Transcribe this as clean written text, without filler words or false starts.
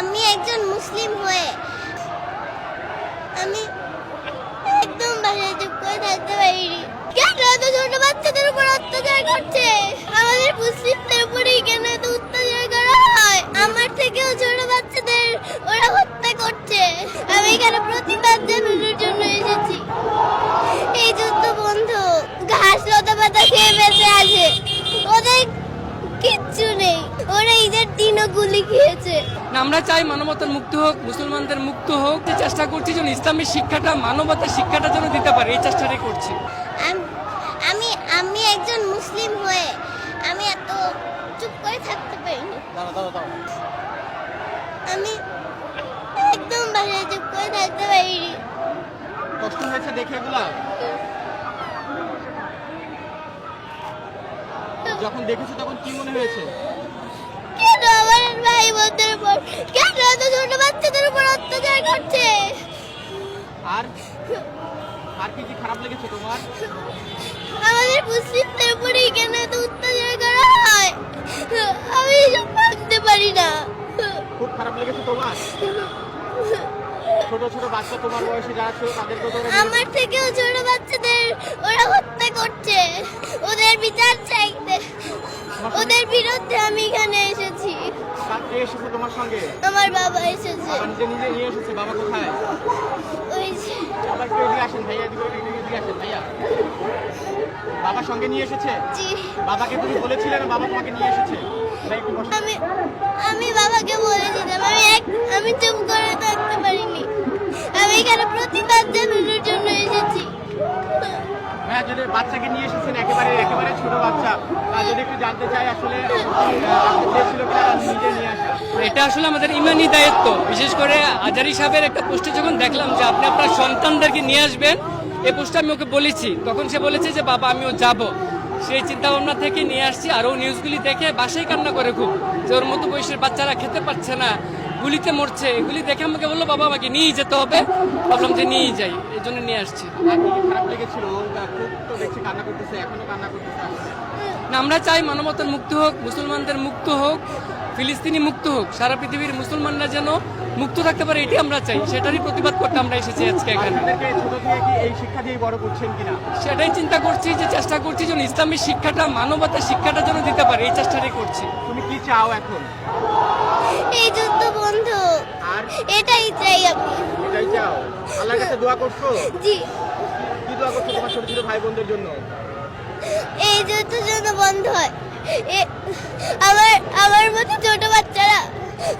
আমি একজন মুসলিম হয়ে আমি একদম বাসায় চুপ করে থাকতে পারিনি। কেন এত ছোট বাচ্চাদের উপর অত্যাচার করছে? আমাদের মুসলিমদের উপরেই কেন এত অত্যাচার করা হয়? আমার থেকেও ছোট বাচ্চাদের ওরা হত্যা করছে। আমি এখানে প্রতিবাদ জানানোর জন্য এসেছি। এই যুদ্ধ বন্ধ। ঘাস লতা পাতা খেয়ে বেঁচে আছে, ওদের কিচ্ছু নেই। ওরা ঈদের দিনও গুলি খেয়েছে। আমরা চাই মানবতার মুক্ত হোক, মুসলমানদের মুক্ত হোক। যে চেষ্টা করছি যেন ইসলামের শিক্ষাটা, মানবতার শিক্ষাটা যেন দিতে পারে, এই চেষ্টাটাই করছি। আমি আমি একজন মুসলিম হয়ে আমি এত চুপ করে থাকতে পারিনি। আমি একদম বাসায় চুপ করে থাকতে পারিনি। কষ্ট হয়েছে দেখে এগুলা? যখন দেখেছো তখন কি মনে হয়েছে? কেন আমার ভাই বোনদের উপর, কেন এত ছোট বাচ্চাদের উপর অত্যাচার করছে? আর আর কি কি খারাপ লেগেছে তোমার? আমাদের মুসলিমদের উপরেই কেন এত অত্যাচার করা হয়? আমি এসব ভাবতে পারি না। খুব খারাপ লেগেছে তোমার? ছোট ছোট বাচ্চা তোমার বয়সে যারা ছিল তাদেরকে তো আমার থেকেও ছোট বাচ্চাদের ওরা হত্যা করছে। ওদের বিচার চাইতে, ওদের বিরুদ্ধে আমি এখানে এসেছি। কে এসেছে তোমার সঙ্গে? আমার বাবা এসেছে। বাবা নিজে নিজে নিয়ে এসেছে। বাবা কোথায়? ওই যে বাবা একটু এদিকে আসেন ভাইয়া, এদিকে আসেন ভাইয়া। বাবার সঙ্গে নিয়ে এসেছে? জি। বাবাকে তুমি বলেছিলে না বাবা তোমাকে নিয়ে এসেছে? ভাই একটু বসো। আমি বাবাকে বলেছিলাম। আমি চুপ করে থাকতে পারিনি। আমি এখানে প্রতিবাদ জানানোর জন্য এসেছি। হ্যাঁ, যদি বাচ্চাকে নিয়ে এসেছেন একেবারে ছোট বাচ্চা, যদি একটু জানতে চাই আসলে ছিল কিনা নিজে নিয়ে আসা। এটা আসলে আমাদের ইমানি দায়িত্ব। বিশেষ করে আজারি সাহেবের একটা পোস্টে যখন দেখলাম যে আপনি আপনার সন্তানদেরকে নিয়ে আসবেন, এই পোস্টে আমি ওকে বলেছি, তখন সে বলেছে যে বাবা আমিও যাব। সেই চিন্তা ভাবনা থেকে নিয়ে আসছি। আর ও নিউজগুলি দেখে বাসায় কান্না করে খুব, যে ওর মতো বয়সের বাচ্চারা খেতে পারছে না, গুলিতে মরছে। এগুলি দেখে আমাকে বললো বাবা আমাকে নিয়েই যেতে হবে। ভাবলাম যে নিয়েই যাই, এই জন্য নিয়ে আসছি। আর কি কি খারাপ লেগেছিল? খুব তো দেখছি কান্না করতেছে, এখনো কান্না করতেছে আসলে। না, আমরা চাই মানবতার মুক্ত হোক, মুসলমানদের মুক্ত হোক, ফিলিস্তিনি মুক্ত হোক, সারা পৃথিবীর মুসলমানরা যেন মুক্ত থাকতে পারে, এটি আমরা চাই। সেটারই প্রতিবাদ করতে আমরা এসেছি আজকে এখানে। আপনাদেরকে ছোট থেকে কি এই শিক্ষা দিয়ে বড় করছেন কিনা? সেটাই চিন্তা করছি, যে চেষ্টা করছি যেন ইসলামের শিক্ষাটা, মানবতার শিক্ষাটা যেন দিতে পারে, এই চেষ্টাটাই করছি। তুমি কি চাও এখন? এই যুদ্ধ বন্ধ। আর এটাই চাই আমি। এটাই চাও? আল্লাহর কাছে দোয়া করছো? জি। কি দোয়া করছো তোমার ছোট ছোট ভাই বোনদের জন্য? এই যুদ্ধ যেন বন্ধ হয়। আমার মতো ছোট বাচ্চারা